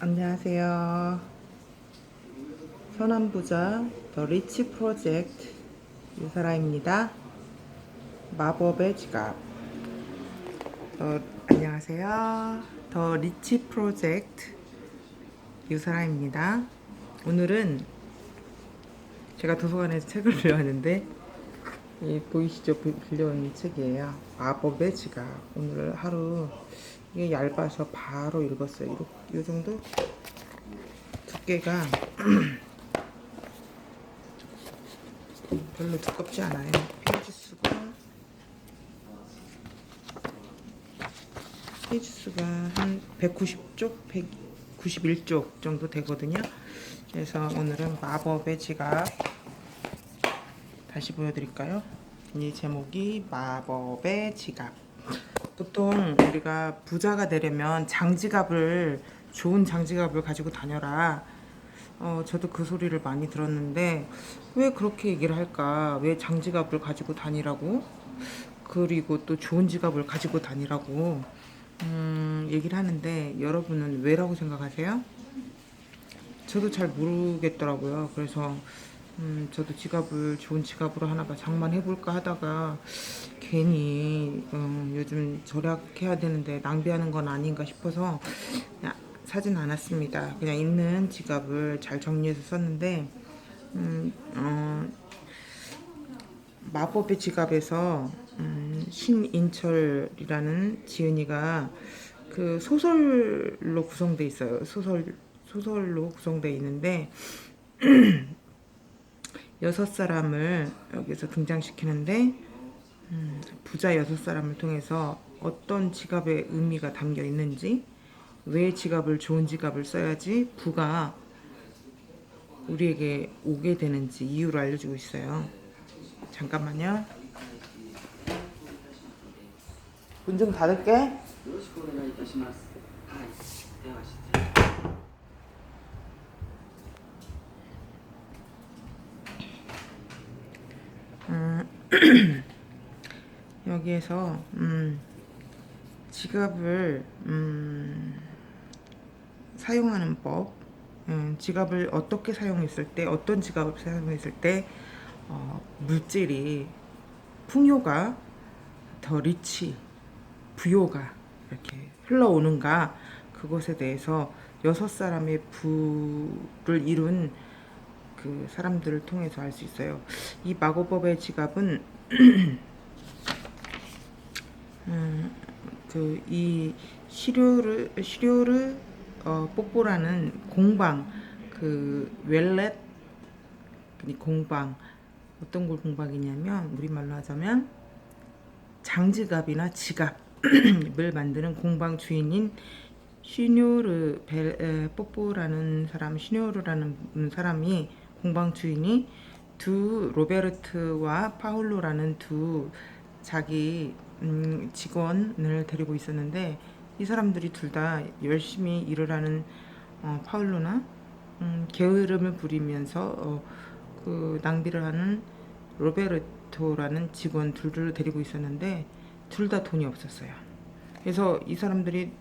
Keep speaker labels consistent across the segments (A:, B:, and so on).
A: 안녕하세요. 서남부자 더 리치 프로젝트 유사라입니다. 마법의 지갑. 안녕하세요. 더 리치 프로젝트 유사라입니다. 오늘은 제가 도서관에서 책을 빌려왔는데 보이시죠? 빌려온 책이에요. 마법의 지갑. 오늘 하루 이게 얇아서 바로 읽었어요. 이 정도 두께가 별로 두껍지 않아요. 페이지 수가 한 190쪽, 191쪽 정도 되거든요. 그래서 오늘은 마법의 지갑 다시 보여드릴까요? 이 제목이 마법의 지갑. 보통 우리가 부자가 되려면 좋은 장지갑을 가지고 다녀라. 저도 그 소리를 많이 들었는데 왜 그렇게 얘기를 할까? 왜 장지갑을 가지고 다니라고? 그리고 또 좋은 지갑을 가지고 다니라고 얘기를 하는데 여러분은 왜라고 생각하세요? 저도 잘 모르겠더라고요. 그래서 저도 좋은 지갑으로 하나 장만해볼까 하다가 괜히 요즘 절약해야 되는데 낭비하는 건 아닌가 싶어서 그냥 사진 않았습니다. 그냥 있는 지갑을 잘 정리해서 썼는데 마법의 지갑에서 신인철이라는 지은이가 그 소설로 구성돼 있어요. 소설로 구성돼 있는데 6사람을 여기서 등장시키는데 부자 6사람을 통해서 어떤 지갑의 의미가 담겨 있는지, 왜 좋은 지갑을 써야지 부가 우리에게 오게 되는지 이유를 알려주고 있어요. 잠깐만요. 문 좀 닫을게. 여기에서 지갑을 사용하는 법, 지갑을 어떻게 사용했을 때, 어떤 지갑을 사용했을 때 물질이 풍요가 더 리치, 부요가 이렇게 흘러오는가, 그것에 대해서 6사람의 부를 이룬 그 사람들을 통해서 알 수 있어요. 이 마고법의 지갑은 이 시료르 뽀뽀라는 공방, 그 웰렛 공방, 어떤 걸 공방이냐면 우리말로 하자면 장지갑이나 지갑을 만드는 공방 주인인 뽀뽀라는 시뇨르라는 사람이 공방 주인이 로베르트와 파울로라는 두 자기 직원을 데리고 있었는데, 이 사람들이 둘 다 열심히 일을 하는 파울로나 게으름을 부리면서 그 낭비를 하는 로베르토라는 직원 둘을 데리고 있었는데 둘 다 돈이 없었어요. 그래서 이 사람들이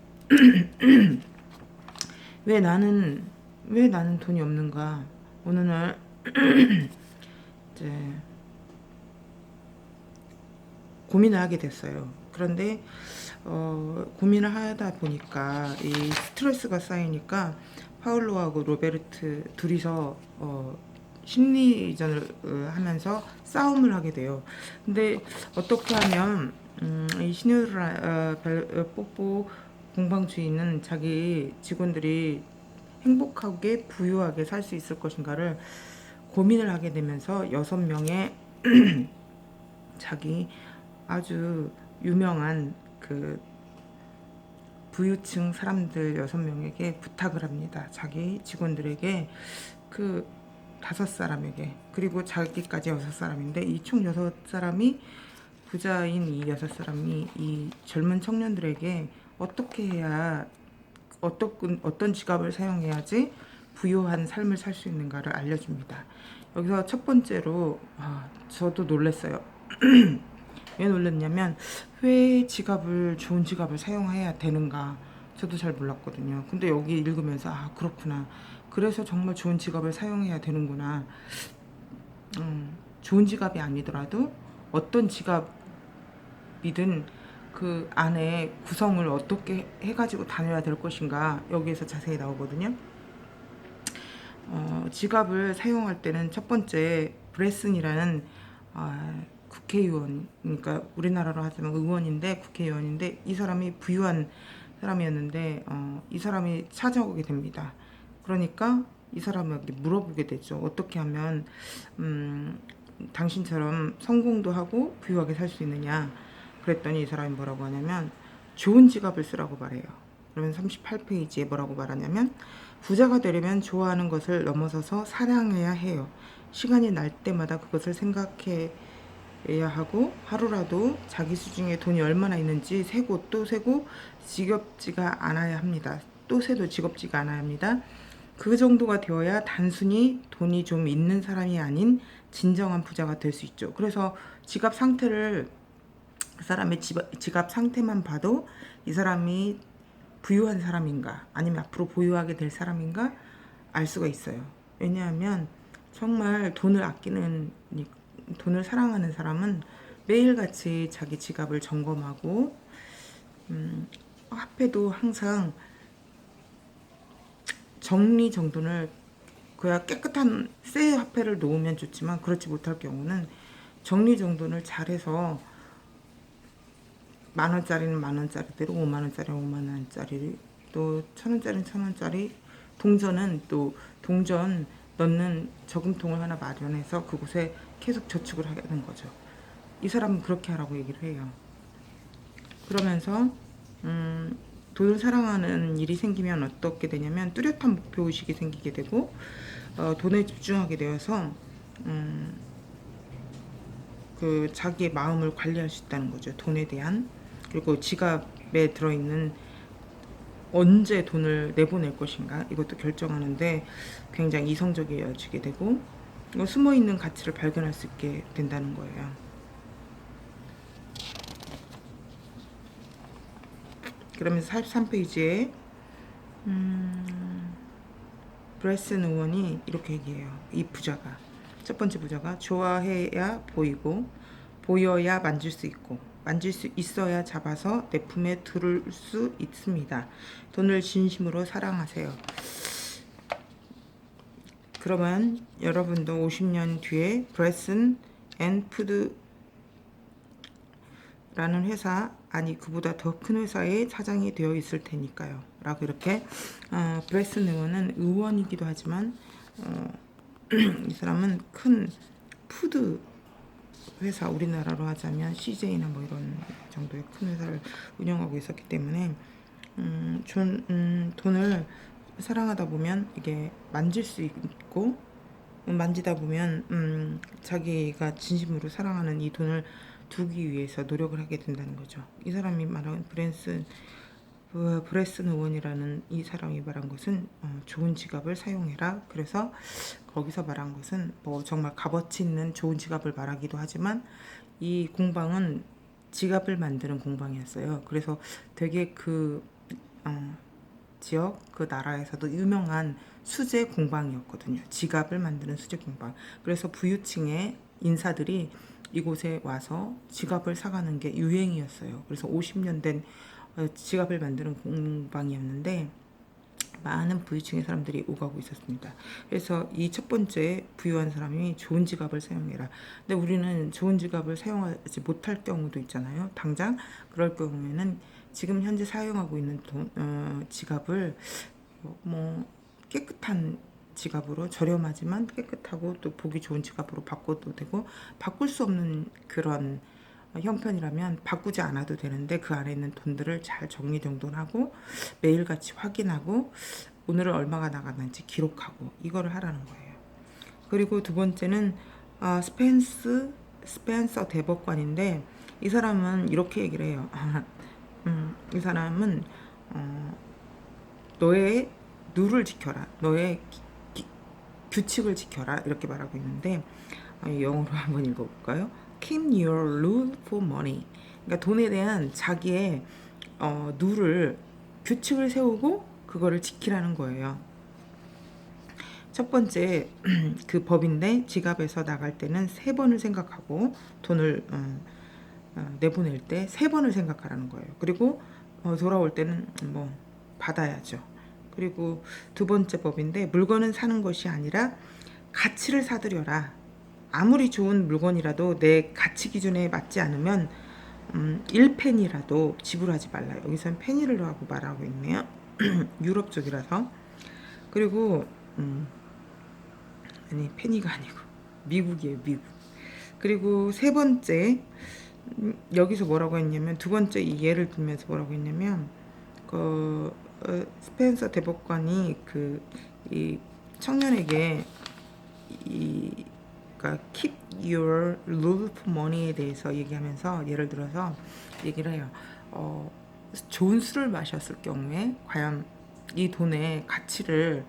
A: 왜 나는 돈이 없는가, 어느 날 이제 고민을 하게 됐어요. 그런데 고민을 하다 보니까 이 스트레스가 쌓이니까 파울로하고 로베르트 둘이서 심리전을 하면서 싸움을 하게 돼요. 근데 어떻게 하면 이 시뉴라 뽀뽀 공방 주인은 자기 직원들이 행복하게 부유하게 살 수 있을 것인가를 고민을 하게 되면서 6명의 자기 아주 유명한 그 부유층 사람들 6명에게 부탁을 합니다. 자기 직원들에게, 그 5사람에게, 그리고 자기까지 6사람인데 이 총 6사람이 부자인 이 6사람이 이 젊은 청년들에게 어떻게 해야 어떤 지갑을 사용해야지 부유한 삶을 살 수 있는가를 알려줍니다. 여기서 첫 번째로 저도 놀랐어요. 왜 놀랐냐면 왜 좋은 지갑을 사용해야 되는가, 저도 잘 몰랐거든요. 근데 여기 읽으면서 아 그렇구나. 그래서 정말 좋은 지갑을 사용해야 되는구나. 좋은 지갑이 아니더라도 어떤 지갑이든 그 안에 구성을 어떻게 해가지고 다녀야 될 것인가 여기에서 자세히 나오거든요. 지갑을 사용할 때는 첫 번째 브레슨이라는 국회의원, 그러니까 우리나라로 하자면 의원인데 국회의원인데 이 사람이 부유한 사람이었는데 이 사람이 찾아오게 됩니다. 그러니까 이 사람에게 물어보게 되죠. 어떻게 하면 당신처럼 성공도 하고 부유하게 살 수 있느냐. 그랬더니 이 사람이 뭐라고 하냐면 좋은 지갑을 쓰라고 말해요. 그러면 38페이지에 뭐라고 말하냐면 부자가 되려면 좋아하는 것을 넘어서서 사랑해야 해요. 시간이 날 때마다 그것을 생각해야 하고 하루라도 자기 수중에 돈이 얼마나 있는지 세고 또 세고 지겹지가 않아야 합니다. 또 세도 지겹지가 않아야 합니다. 그 정도가 되어야 단순히 돈이 좀 있는 사람이 아닌 진정한 부자가 될 수 있죠. 그래서 지갑 상태를 그 사람의 지갑 상태만 봐도 이 사람이 부유한 사람인가 아니면 앞으로 보유하게 될 사람인가 알 수가 있어요. 왜냐하면 정말 돈을 사랑하는 사람은 매일같이 자기 지갑을 점검하고 화폐도 항상 정리정돈을 그야 깨끗한 새 화폐를 놓으면 좋지만 그렇지 못할 경우는 정리정돈을 잘해서 만원짜리는 만원짜리대로 5만원짜리 5만원짜리 또 1000원짜리는 1000원짜리 동전은 또 동전 넣는 저금통을 하나 마련해서 그곳에 계속 저축을 하게 되는 거죠. 이 사람은 그렇게 하라고 얘기를 해요. 그러면서 돈을 사랑하는 일이 생기면 어떻게 되냐면 뚜렷한 목표의식이 생기게 되고 돈에 집중하게 되어서 그 자기의 마음을 관리할 수 있다는 거죠. 돈에 대한. 그리고 지갑에 들어있는 언제 돈을 내보낼 것인가 이것도 결정하는데 굉장히 이성적이어지게 되고 숨어있는 가치를 발견할 수 있게 된다는 거예요. 그러면서 43페이지에 브레슨 의원이 이렇게 얘기해요. 이 부자가 첫 번째 부자가 좋아해야 보이고 보여야 만질 수 있고 만질 수 있어야 잡아서 내 품에 들을 수 있습니다. 돈을 진심으로 사랑하세요. 그러면 여러분도 50년 뒤에 브레슨 앤 푸드라는 회사 아니 그보다 더 큰 회사의 차장이 되어 있을 테니까요. 라고 이렇게 브레슨 의원은 의원이기도 하지만 이 사람은 큰 푸드 회사 우리나라로 하자면 CJ나 뭐 이런 정도의 큰 회사를 운영하고 있었기 때문에 돈을 사랑하다 보면 이게 만질 수 있고 만지다 보면 자기가 진심으로 사랑하는 이 돈을 두기 위해서 노력을 하게 된다는 거죠. 이 사람이 말한 브레슨 의원이라는 이 사람이 말한 것은 좋은 지갑을 사용해라. 그래서 거기서 말한 것은 뭐 정말 값어치 있는 좋은 지갑을 말하기도 하지만 이 공방은 지갑을 만드는 공방이었어요. 그래서 되게 그 지역 그 나라에서도 유명한 수제 공방이었거든요. 지갑을 만드는 수제 공방. 그래서 부유층의 인사들이 이곳에 와서 지갑을 사가는 게 유행이었어요. 그래서 50년 된 지갑을 만드는 공방이었는데 많은 부유층의 사람들이 오가고 있었습니다. 그래서 이 첫 번째 부유한 사람이 좋은 지갑을 사용해라. 근데 우리는 좋은 지갑을 사용하지 못할 경우도 있잖아요. 당장 그럴 경우에는 지금 현재 사용하고 있는 지갑을 뭐 깨끗한 지갑으로 저렴하지만 깨끗하고 또 보기 좋은 지갑으로 바꿔도 되고 바꿀 수 없는 그런 형편이라면 바꾸지 않아도 되는데 그 안에 있는 돈들을 잘 정리정돈하고 매일같이 확인하고 오늘은 얼마가 나갔는지 기록하고 이거를 하라는 거예요. 그리고 두 번째는 스펜서 대법관인데 이 사람은 이렇게 얘기를 해요. 이 사람은 너의 룰을 지켜라. 너의 규칙을 지켜라. 이렇게 말하고 있는데 영어로 한번 읽어볼까요? Keep your rule for money. 그러니까 돈에 대한 자기의 룰을 규칙을 세우고 그거를 지키라는 거예요. 첫 번째 그 법인데 지갑에서 나갈 때는 3번을 생각하고 돈을 내보낼 때 3번을 생각하라는 거예요. 그리고 돌아올 때는 뭐 받아야죠. 그리고 두 번째 법인데 물건은 사는 것이 아니라 가치를 사들여라. 아무리 좋은 물건이라도 내 가치 기준에 맞지 않으면 1페니라도 지불하지 말라. 여기서는 페니를 하고 말하고 있네요. 유럽 쪽이라서. 그리고 아니 페니가 아니고 미국이에요. 미국. 그리고 세 번째 여기서 뭐라고 했냐면 두 번째 이 예를 들면서 뭐라고 했냐면 스펜서 대법관이 이 청년에게 그러니까 keep your rule for money에 대해서 얘기하면서 예를 들어서 얘기를 해요. 좋은 술을 마셨을 경우에 과연 이 돈의 가치를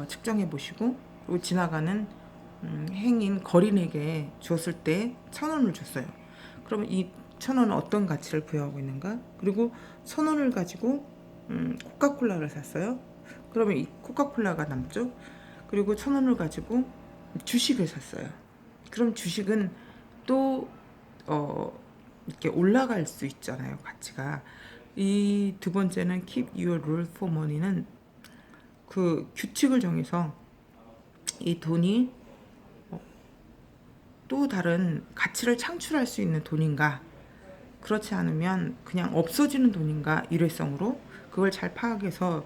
A: 측정해 보시고 그리고 지나가는 행인 거린에게 줬을 때 1,000원을 줬어요. 그러면 이 1,000원은 어떤 가치를 부여하고 있는가? 그리고 1,000원을 가지고 코카콜라를 샀어요. 그러면 이 코카콜라가 남죠. 그리고 1,000원을 가지고 주식을 샀어요. 그럼 주식은 또 이렇게 올라갈 수 있잖아요. 가치가. 이 두 번째는 keep your rule for money는 그 규칙을 정해서 이 돈이 또 다른 가치를 창출할 수 있는 돈인가, 그렇지 않으면 그냥 없어지는 돈인가, 일회성으로 그걸 잘 파악해서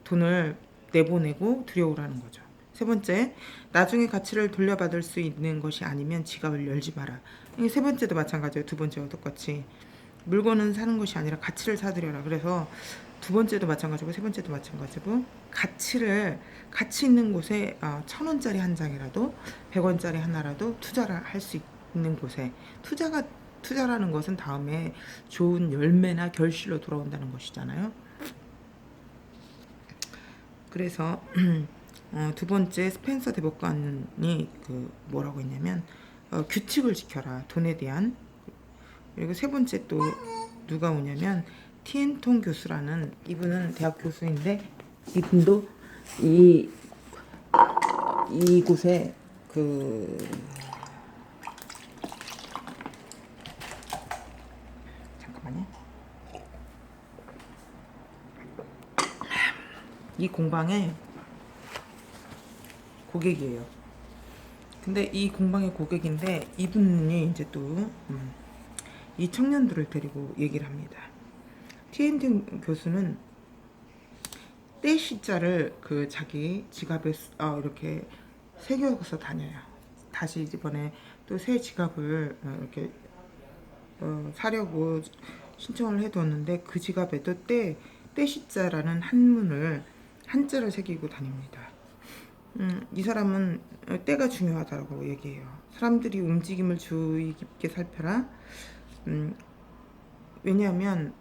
A: 돈을 내보내고 들여오라는 거죠. 세 번째, 나중에 가치를 돌려받을 수 있는 것이 아니면 지갑을 열지 마라. 이게 세 번째도 마찬가지예요. 두 번째와 똑같이 물건은 사는 것이 아니라 가치를 사들여라. 그래서 두 번째도 마찬가지고 세 번째도 마찬가지고 가치 있는 곳에 1,000원짜리 한 장이라도 100원짜리 하나라도 투자를 할 수 있는 곳에 투자라는 것은 다음에 좋은 열매나 결실로 돌아온다는 것이잖아요. 그래서 두 번째 스펜서 대법관이 뭐라고 했냐면 규칙을 지켜라. 돈에 대한. 그리고 세 번째 또 누가 오냐면 티엔통 교수라는 이분은 대학 교수인데 이분도 이곳에 잠깐만요. 이 공방의 고객이에요. 근데 이 공방의 고객인데 이분이 이제 또 이 청년들을 데리고 얘기를 합니다. TNT 교수는 떼시자를 자기 지갑에 이렇게 새겨서 다녀요. 다시 이번에 또 새 지갑을 이렇게 사려고 신청을 해두었는데 그 지갑에도 떼시자라는 한자를 새기고 다닙니다. 이 사람은 때가 중요하다고 얘기해요. 사람들이 움직임을 주의 깊게 살펴라. 왜냐하면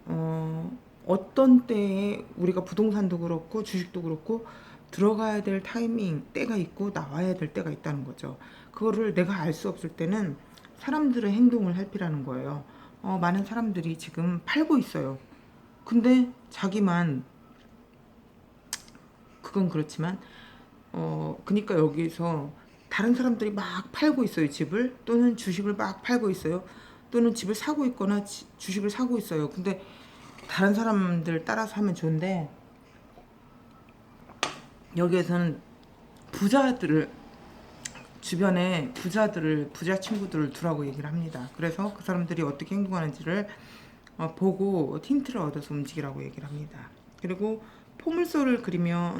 A: 어떤 때에 우리가 부동산도 그렇고 주식도 그렇고 들어가야 될 타이밍 때가 있고 나와야 될 때가 있다는 거죠. 그거를 내가 알 수 없을 때는 사람들의 행동을 살피라는 거예요. 많은 사람들이 지금 팔고 있어요. 근데 자기만, 그건 그렇지만 그러니까 여기서 다른 사람들이 막 팔고 있어요. 집을 또는 주식을 막 팔고 있어요. 또는 집을 사고 있거나 주식을 사고 있어요. 근데 다른 사람들 따라서 하면 좋은데 여기에서는 주변에 부자 친구들을 두라고 얘기를 합니다. 그래서 그 사람들이 어떻게 행동하는지를 보고 힌트를 얻어서 움직이라고 얘기를 합니다. 그리고 포물선을 그리며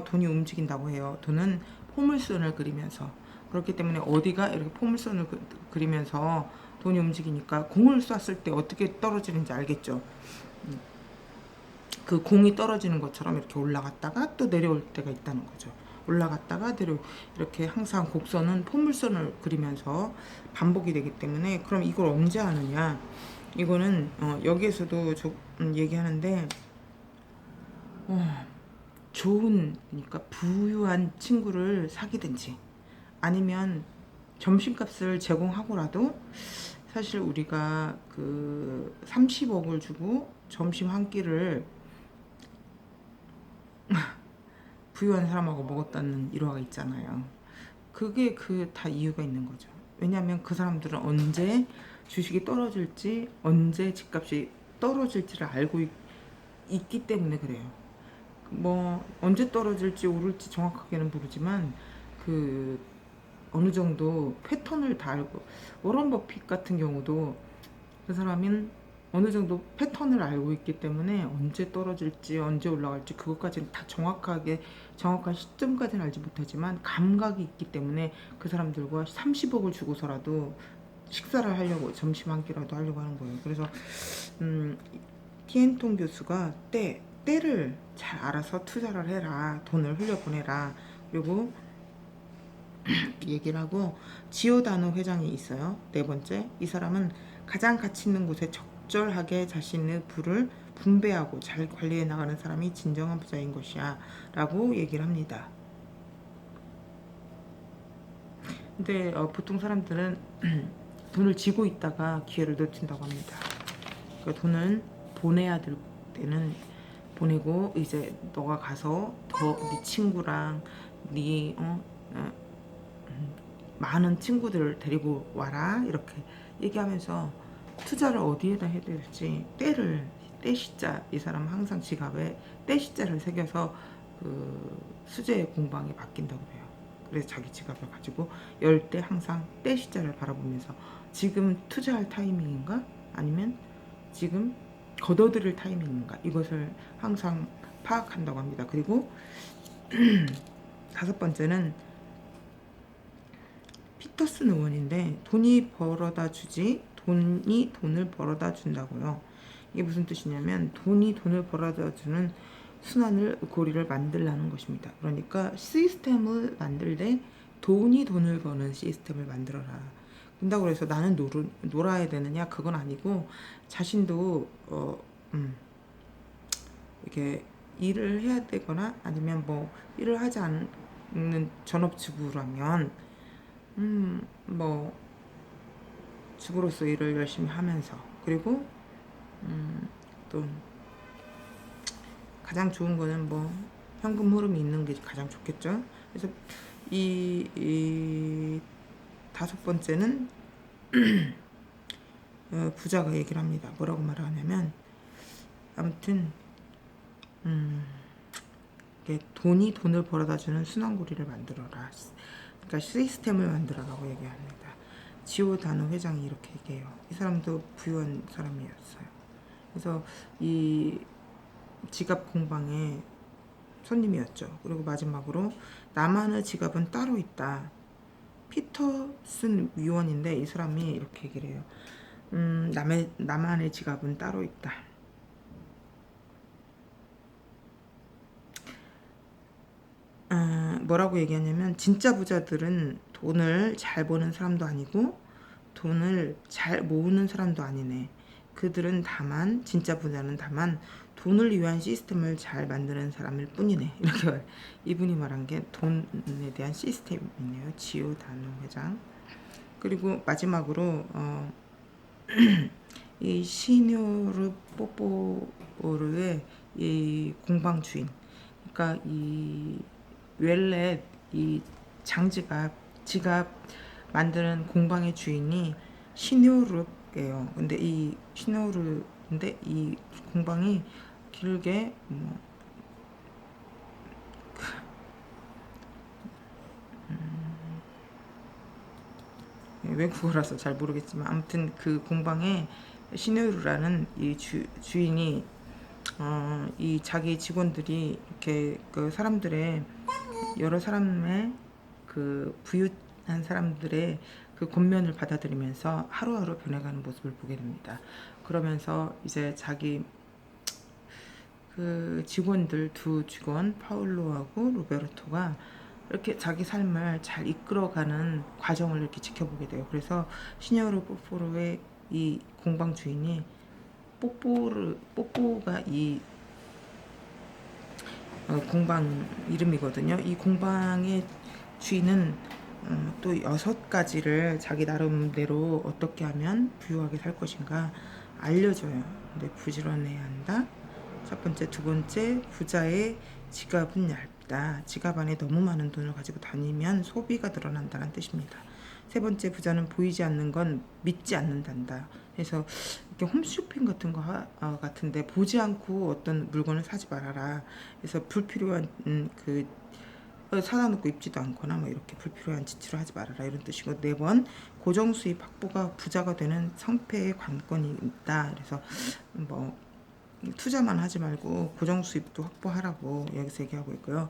A: 돈이 움직인다고 해요. 돈은 포물선을 그리면서. 그렇기 때문에 어디가 이렇게 포물선을 그리면서 돈이 움직이니까 공을 쐈을 때 어떻게 떨어지는지 알겠죠. 그 공이 떨어지는 것처럼 이렇게 올라갔다가 또 내려올 때가 있다는 거죠. 올라갔다가 이렇게 항상 곡선은 포물선을 그리면서 반복이 되기 때문에, 그럼 이걸 언제 하느냐, 이거는 여기에서도 얘기하는데 그러니까 부유한 친구를 사귀든지 아니면 점심값을 제공하고라도, 사실 우리가 30억을 주고 점심 한 끼를 부유한 사람하고 먹었다는 일화가 있잖아요. 그게 다 이유가 있는 거죠. 왜냐하면 그 사람들은 언제 주식이 떨어질지, 언제 집값이 떨어질지를 알고 있기 때문에 그래요. 뭐 언제 떨어질지 오를지 정확하게는 모르지만 그 어느 정도 패턴을 다 알고, 워런 버핏 같은 경우도 그 사람은 어느 정도 패턴을 알고 있기 때문에 언제 떨어질지 언제 올라갈지 그것까지는 다 정확한 시점까지는 알지 못하지만 감각이 있기 때문에 그 사람들과 30억을 주고서라도 식사를 하려고, 점심 한 끼라도 하려고 하는 거예요. 그래서 티엔통 교수가 때를 잘 알아서 투자를 해라, 돈을 흘려보내라, 그리고 얘기를 하고, 지오다노 회장이 있어요. 네 번째, 이 사람은 가장 가치 있는 곳에 적절하게 자신의 부를 분배하고 잘 관리해 나가는 사람이 진정한 부자인 것이야 라고 얘기를 합니다. 근데 보통 사람들은 돈을 쥐고 있다가 기회를 놓친다고 합니다. 그러니까 돈을 보내야 될 때는 보내고, 이제 너가 가서 네 친구랑 네 많은 친구들을 데리고 와라 이렇게 얘기하면서 투자를 어디에다 해야 될지 때시자, 이 사람은 항상 지갑에 때시자를 새겨서 그 수제 공방에 맡긴다고 해요. 그래서 자기 지갑을 가지고 열 때 항상 때시자를 바라보면서 지금 투자할 타이밍인가 아니면 지금 걷어들일 타이밍인가, 이것을 항상 파악한다고 합니다. 그리고 다섯 번째는 피터슨 의원인데, 돈이 벌어다 주지 돈이 돈을 벌어다 준다고요. 이게 무슨 뜻이냐면 돈이 돈을 벌어다 주는 순환을, 고리를 만들라는 것입니다. 그러니까 시스템을 만들 때 돈이 돈을 버는 시스템을 만들어라. 근다고 해서 나는 놀아야 되느냐, 그건 아니고, 자신도 이렇게 일을 해야 되거나 아니면 뭐 일을 하지 않는 전업주부라면 뭐 주부로서 일을 열심히 하면서, 그리고 또 가장 좋은 거는 뭐 현금 흐름이 있는 게 가장 좋겠죠. 그래서 이 다섯 번째는 부자가 얘기를 합니다. 뭐라고 말하냐면, 아무튼 돈이 돈을 벌어다 주는 순환고리를 만들어라. 그러니까 시스템을 만들어라고 얘기합니다. 지오다노 회장이 이렇게 얘기해요. 이 사람도 부유한 사람이었어요. 그래서 이 지갑 공방의 손님이었죠. 그리고 마지막으로 나만의 지갑은 따로 있다. 피터슨 위원인데 이 사람이 이렇게 얘기를 해요. 나만의 지갑은 따로 있다. 뭐라고 얘기하냐면, 진짜 부자들은 돈을 잘 버는 사람도 아니고 돈을 잘 모으는 사람도 아니네. 그들은 다만, 진짜 부자는 다만 돈을 위한 시스템을 잘 만드는 사람일 뿐이네. 이렇게 이분이 말한 게 돈에 대한 시스템이네요. 지오다노 회장. 그리고 마지막으로 이 시뇨르 뽀뽀르의 이 공방 주인, 그러니까 이 웰렛, 이 지갑 만드는 공방의 주인이 시뇨르예요. 근데 이 공방이 길게 외국어라서 잘 모르겠지만, 아무튼 그 공방에 시뇨르라는 이 주인이 이 자기 직원들이 이렇게 그 사람들의, 여러 사람의 그 부유한 사람들의 그 권면을 받아들이면서 하루하루 변해가는 모습을 보게 됩니다. 그러면서 이제 자기 그 직원들, 두 직원 파울로하고 로베르토가 이렇게 자기 삶을 잘 이끌어가는 과정을 이렇게 지켜보게 돼요. 그래서 시녀르 뽀뽀르의 이 공방 주인이 뽀뽀가 이 공방 이름이거든요. 이 공방의 주인은 또 6가지를 자기 나름대로 어떻게 하면 부유하게 살 것인가, 알려줘요. 근데 부지런해야 한다. 첫 번째, 두 번째, 부자의 지갑은 얇다. 지갑 안에 너무 많은 돈을 가지고 다니면 소비가 늘어난다는 뜻입니다. 세 번째, 부자는 보이지 않는 건 믿지 않는단다. 그래서 이렇게 홈쇼핑 같은 거 같은데 보지 않고 어떤 물건을 사지 말아라. 그래서 불필요한 사다 놓고 입지도 않거나 뭐 이렇게 불필요한 지출을 하지 말아라 이런 뜻이고, 네 번, 고정 수입 확보가 부자가 되는 성패의 관건이 있다. 그래서 뭐 투자만 하지 말고 고정 수입도 확보하라고 여기서 얘기하고 있고요.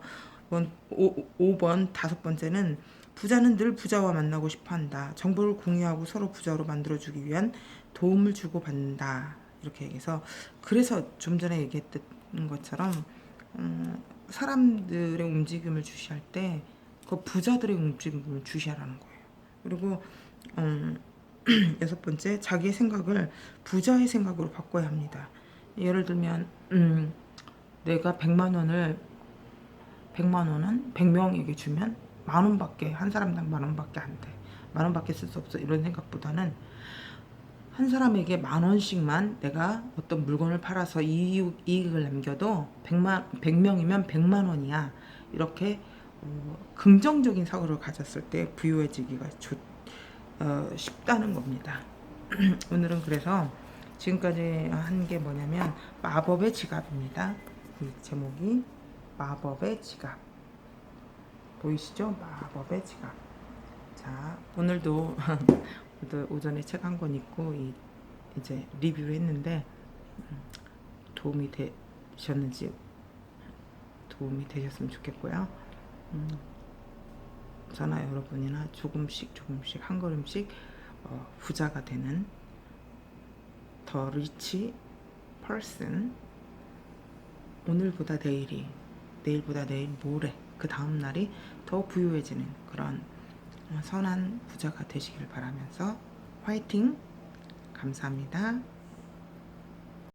A: 5번, 다섯 번째는 부자는 늘 부자와 만나고 싶어 한다. 정보를 공유하고 서로 부자로 만들어주기 위한 도움을 주고 받는다. 이렇게 얘기해서, 그래서 좀 전에 얘기했던 것처럼 사람들의 움직임을 주시할 때 그 부자들의 움직임을 주시하라는 거예요. 그리고 여섯 번째, 자기의 생각을 부자의 생각으로 바꿔야 합니다. 예를 들면 내가 100만 원은 100명에게 주면 만 원밖에, 한 사람당 만 원밖에 안 돼. 만 원밖에 쓸 수 없어. 이런 생각보다는 한 사람에게 만 원씩만 내가 어떤 물건을 팔아서 이익을 남겨도 100명이면 100만 원이야. 이렇게 긍정적인 사고를 가졌을 때 부유해지기가 쉽다는 겁니다. 오늘은 그래서 지금까지 한 게 뭐냐면 마법의 지갑입니다. 이 제목이 마법의 지갑. 보이시죠? 마법의 지갑. 자, 오늘도 오전에 책 한 권 읽고 이제 리뷰를 했는데 도움이 되셨는지, 도움이 되셨으면 좋겠고요. 저나 여러분이나 조금씩 한 걸음씩 부자가 되는 더 리치 퍼슨, 오늘보다 내일이, 내일보다 내일 모레, 그 다음 날이 더 부유해지는 그런 선한 부자가 되시길 바라면서 화이팅! 감사합니다.